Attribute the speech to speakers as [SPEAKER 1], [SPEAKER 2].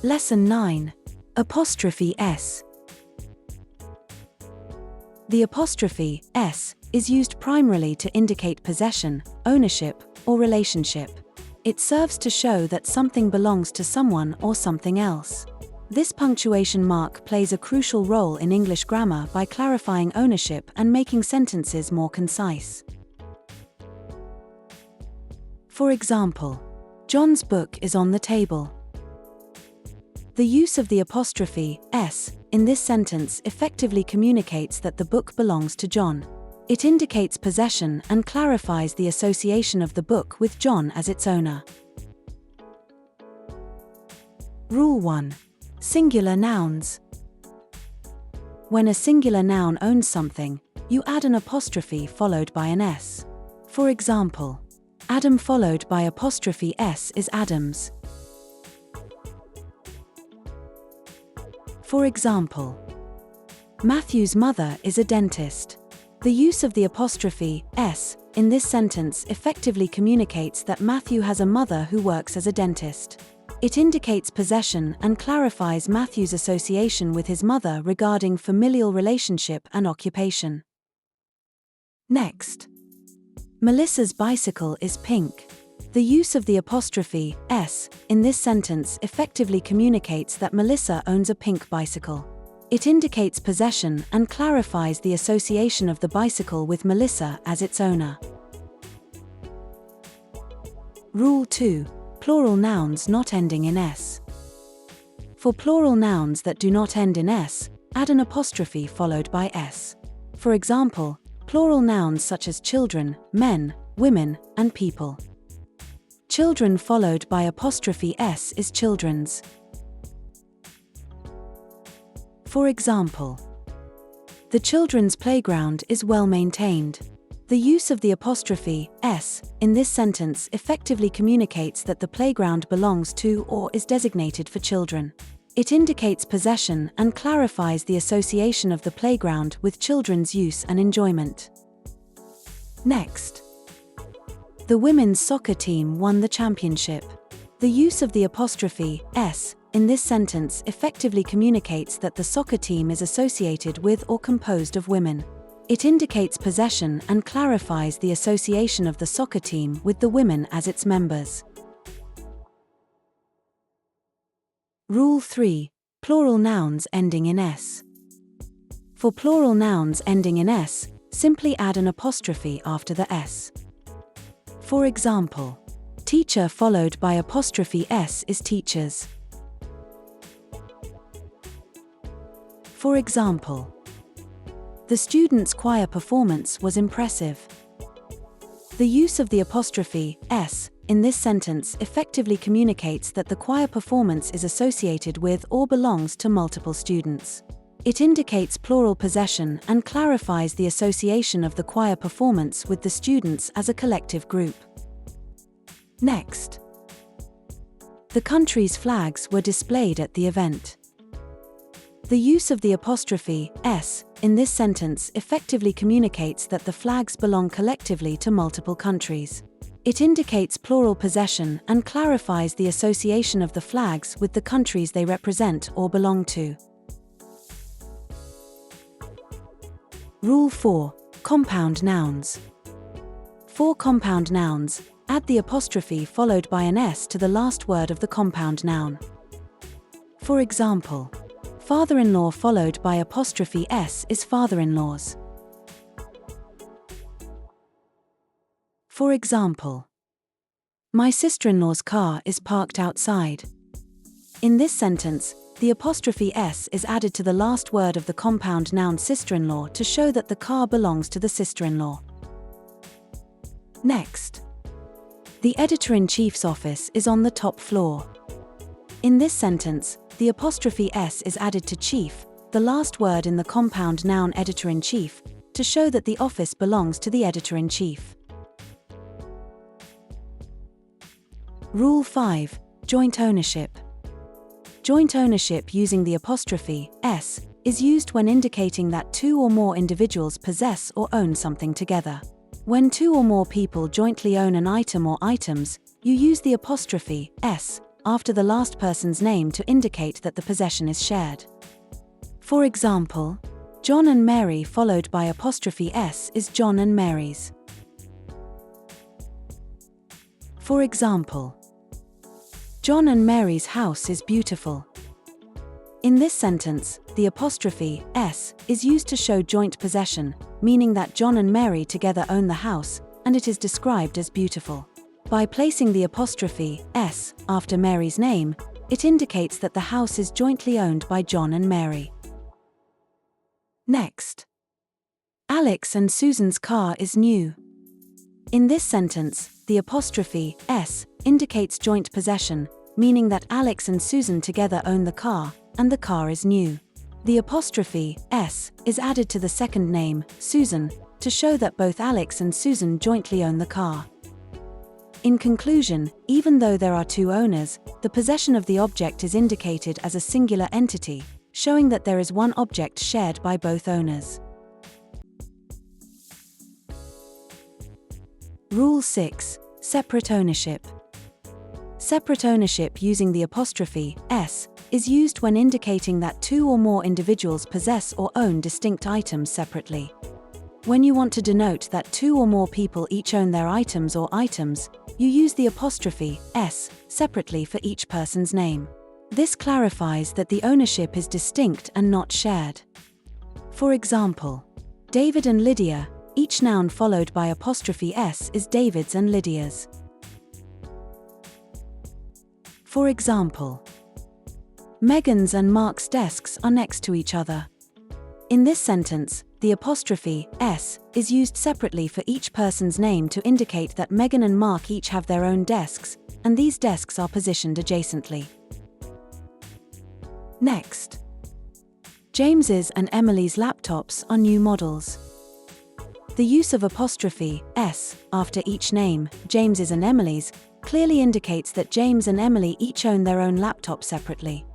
[SPEAKER 1] Lesson 9. Apostrophe S. The apostrophe S is used primarily to indicate possession, ownership, or relationship. It serves to show that something belongs to someone or something else. This punctuation mark plays a crucial role in English grammar by clarifying ownership and making sentences more concise. For example, John's book is on the table. The use of the apostrophe S in this sentence effectively communicates that the book belongs to John. It indicates possession and clarifies the association of the book with John as its owner. Rule 1. Singular nouns. When a singular noun owns something, you add an apostrophe followed by an S. For example, Adam followed by apostrophe S is Adams. For example, Matthew's mother is a dentist. The use of the apostrophe S in this sentence effectively communicates that Matthew has a mother who works as a dentist. It indicates possession and clarifies Matthew's association with his mother regarding familial relationship and occupation. Next, Melissa's bicycle is pink. The use of the apostrophe S in this sentence effectively communicates that Melissa owns a pink bicycle. It indicates possession and clarifies the association of the bicycle with Melissa as its owner. Rule 2. Plural nouns not ending in S. For plural nouns that do not end in S, add an apostrophe followed by S. For example, plural nouns such as children, men, women, and people. Children followed by apostrophe S is children's. For example, the children's playground is well maintained. The use of the apostrophe S in this sentence effectively communicates that the playground belongs to or is designated for children. It indicates possession and clarifies the association of the playground with children's use and enjoyment. Next, the women's soccer team won the championship. The use of the apostrophe S in this sentence effectively communicates that the soccer team is associated with or composed of women. It indicates possession and clarifies the association of the soccer team with the women as its members. Rule 3. Plural nouns ending in S. For plural nouns ending in S, simply add an apostrophe after the S. For example, teacher followed by apostrophe S is teachers. For example, the students' choir performance was impressive. The use of the apostrophe S in this sentence effectively communicates that the choir performance is associated with or belongs to multiple students. It indicates plural possession and clarifies the association of the choir performance with the students as a collective group. Next, the country's flags were displayed at the event. The use of the apostrophe S in this sentence effectively communicates that the flags belong collectively to multiple countries. It indicates plural possession and clarifies the association of the flags with the countries they represent or belong to. Rule 4. Compound nouns. For compound nouns, add the apostrophe followed by an S to the last word of the compound noun. For example, father-in-law followed by apostrophe S is father-in-law's. For example, my sister-in-law's car is parked outside. In this sentence, the apostrophe S is added to the last word of the compound noun sister-in-law to show that the car belongs to the sister-in-law. Next, the editor-in-chief's office is on the top floor. In this sentence, the apostrophe S is added to chief, the last word in the compound noun editor-in-chief, to show that the office belongs to the editor-in-chief. Rule 5. Joint ownership. Joint ownership using the apostrophe S is used when indicating that two or more individuals possess or own something together. When two or more people jointly own an item or items, you use the apostrophe S after the last person's name to indicate that the possession is shared. For example, John and Mary followed by apostrophe S is John and Mary's. For example, John and Mary's house is beautiful. In this sentence, the apostrophe S is used to show joint possession, meaning that John and Mary together own the house, and it is described as beautiful. By placing the apostrophe S after Mary's name, it indicates that the house is jointly owned by John and Mary. Next, Alex and Susan's car is new. In this sentence, the apostrophe S indicates joint possession, meaning that Alex and Susan together own the car, and the car is new. The apostrophe S is added to the second name, Susan, to show that both Alex and Susan jointly own the car. In conclusion, even though there are two owners, the possession of the object is indicated as a singular entity, showing that there is one object shared by both owners. Rule 6. Separate ownership. Separate ownership using the apostrophe S is used when indicating that two or more individuals possess or own distinct items separately. When you want to denote that two or more people each own their items or items, you use the apostrophe S separately for each person's name. This clarifies that the ownership is distinct and not shared. For example, David and Lydia, each noun followed by apostrophe S is David's and Lydia's. For example, Megan's and Mark's desks are next to each other. In this sentence, the apostrophe S is used separately for each person's name to indicate that Megan and Mark each have their own desks, and these desks are positioned adjacently. Next, James's and Emily's laptops are new models. The use of apostrophe S after each name, James's and Emily's, clearly indicates that James and Emily each own their own laptop separately.